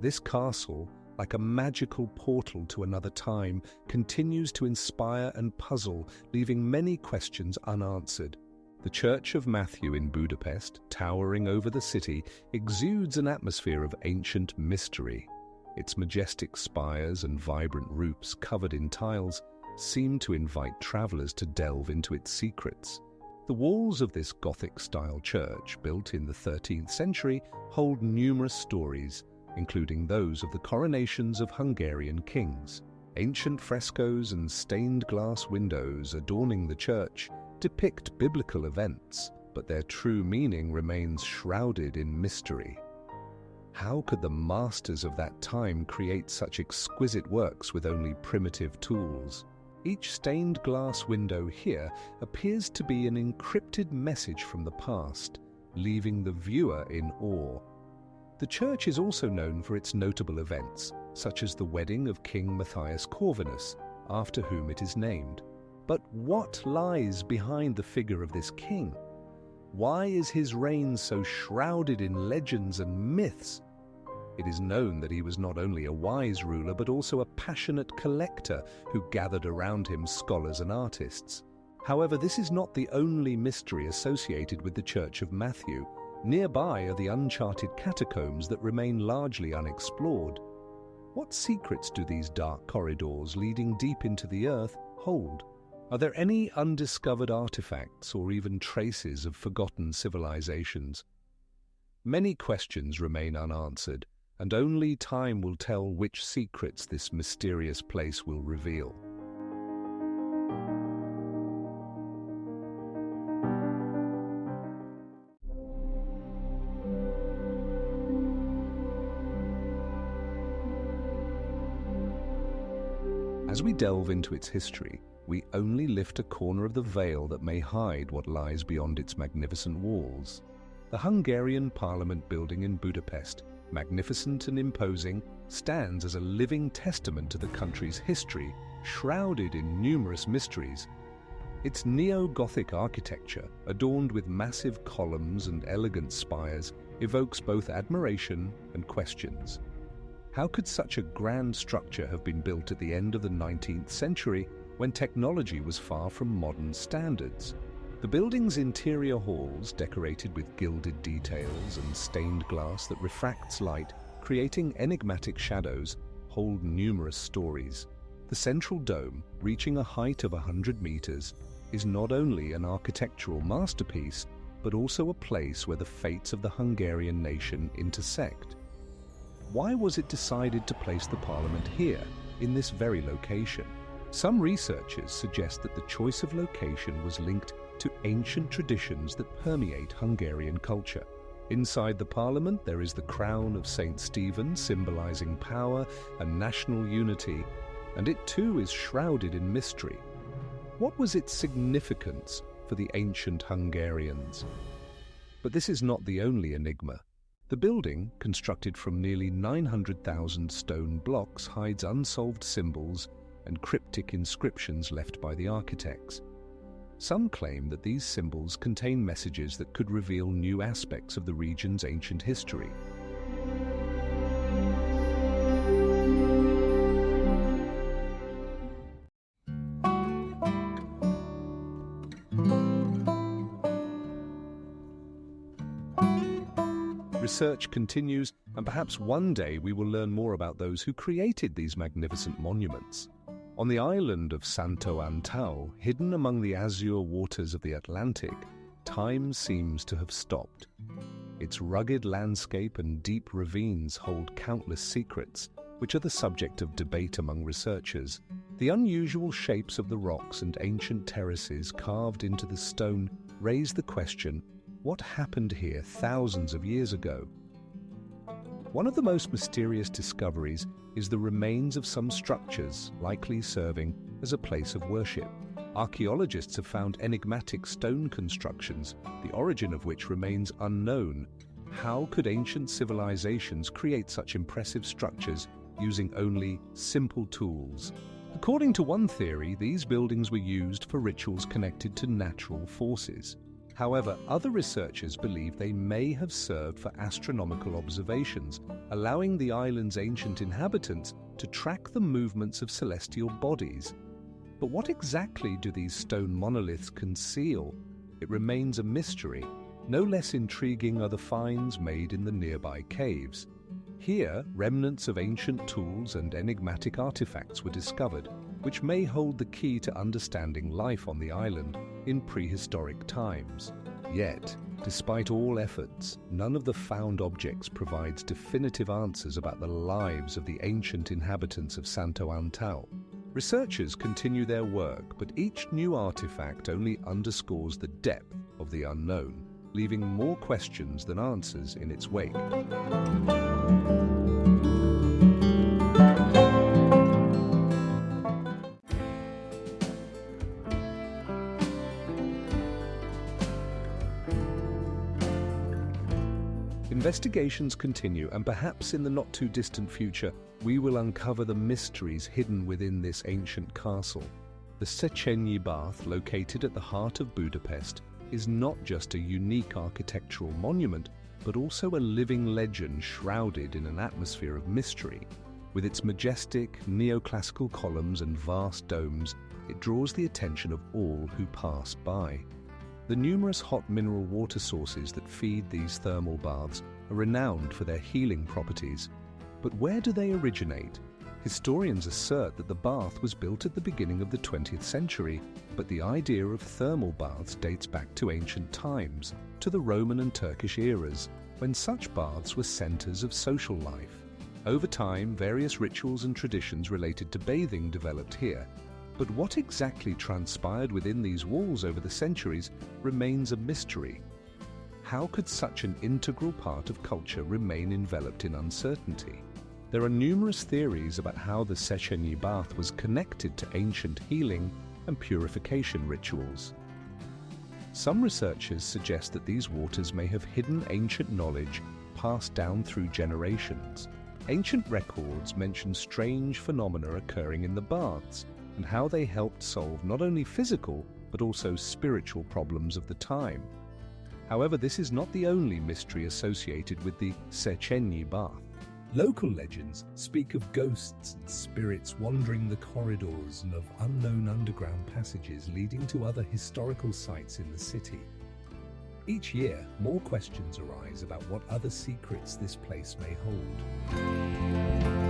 Speaker 1: This castle, like a magical portal to another time, continues to inspire and puzzle, leaving many questions unanswered. The Church of Matthew in Budapest, towering over the city, exudes an atmosphere of ancient mystery. Its majestic spires and vibrant roofs covered in tiles seem to invite travelers to delve into its secrets. The walls of this Gothic-style church, built in the 13th century, hold numerous stories, including those of the coronations of Hungarian kings. Ancient frescoes and stained glass windows adorning the church depict biblical events, but their true meaning remains shrouded in mystery. How could the masters of that time create such exquisite works with only primitive tools? Each stained glass window here appears to be an encrypted message from the past, leaving the viewer in awe. The church is also known for its notable events, such as the wedding of King Matthias Corvinus, after whom it is named. But what lies behind the figure of this king? Why is his reign so shrouded in legends and myths? It is known that he was not only a wise ruler but also a passionate collector who gathered around him scholars and artists. However, this is not the only mystery associated with the Church of Matthew. Nearby are the uncharted catacombs that remain largely unexplored. What secrets do these dark corridors leading deep into the earth hold? Are there any undiscovered artifacts or even traces of forgotten civilizations? Many questions remain unanswered, and only time will tell which secrets this mysterious place will reveal. As we delve into its history, we only lift a corner of the veil that may hide what lies beyond its magnificent walls. The Hungarian Parliament building in Budapest, magnificent and imposing, stands as a living testament to the country's history, shrouded in numerous mysteries. Its neo-Gothic architecture, adorned with massive columns and elegant spires, evokes both admiration and questions. How could such a grand structure have been built at the end of the 19th century when technology was far from modern standards? The building's interior halls, decorated with gilded details and stained glass that refracts light, creating enigmatic shadows, hold numerous stories. The central dome, reaching a height of 100 meters, is not only an architectural masterpiece, but also a place where the fates of the Hungarian nation intersect. Why was it decided to place the parliament here, in this very location? Some researchers suggest that the choice of location was linked to ancient traditions that permeate Hungarian culture. Inside the parliament, there is the crown of Saint Stephen, symbolizing power and national unity, and it too is shrouded in mystery. What was its significance for the ancient Hungarians? But this is not the only enigma. The building, constructed from nearly 900,000 stone blocks, hides unsolved symbols and cryptic inscriptions left by the architects. Some claim that these symbols contain messages that could reveal new aspects of the region's ancient history. Research continues, and perhaps one day we will learn more about those who created these magnificent monuments. On the island of Santo Antão, hidden among the azure waters of the Atlantic, time seems to have stopped. Its rugged landscape and deep ravines hold countless secrets, which are the subject of debate among researchers. The unusual shapes of the rocks and ancient terraces carved into the stone raise the question, what happened here thousands of years ago? One of the most mysterious discoveries is the remains of some structures likely serving as a place of worship. Archaeologists have found enigmatic stone constructions, the origin of which remains unknown. How could ancient civilizations create such impressive structures using only simple tools? According to one theory, these buildings were used for rituals connected to natural forces. However, other researchers believe they may have served for astronomical observations, allowing the island's ancient inhabitants to track the movements of celestial bodies. But what exactly do these stone monoliths conceal? It remains a mystery. No less intriguing are the finds made in the nearby caves. Here, remnants of ancient tools and enigmatic artifacts were discovered, which may hold the key to understanding life on the island in prehistoric times. Yet, despite all efforts, none of the found objects provides definitive answers about the lives of the ancient inhabitants of Santo Antão. Researchers continue their work, but each new artifact only underscores the depth of the unknown, leaving more questions than answers in its wake. Investigations continue, and perhaps in the not-too-distant future, we will uncover the mysteries hidden within this ancient castle. The Széchenyi Bath, located at the heart of Budapest, is not just a unique architectural monument, but also a living legend shrouded in an atmosphere of mystery. With its majestic, neoclassical columns and vast domes, it draws the attention of all who pass by. The numerous hot mineral water sources that feed these thermal baths are renowned for their healing properties. But where do they originate? Historians assert that the bath was built at the beginning of the 20th century, but the idea of thermal baths dates back to ancient times, to the Roman and Turkish eras, when such baths were centers of social life. Over time, various rituals and traditions related to bathing developed here. But what exactly transpired within these walls over the centuries remains a mystery. How could such an integral part of culture remain enveloped in uncertainty? There are numerous theories about how the Széchenyi Bath was connected to ancient healing and purification rituals. Some researchers suggest that these waters may have hidden ancient knowledge passed down through generations. Ancient records mention strange phenomena occurring in the baths, and how they helped solve not only physical but also spiritual problems of the time. However, this is not the only mystery associated with the Széchenyi Bath. Local legends speak of ghosts and spirits wandering the corridors and of unknown underground passages leading to other historical sites in the city. Each year, more questions arise about what other secrets this place may hold.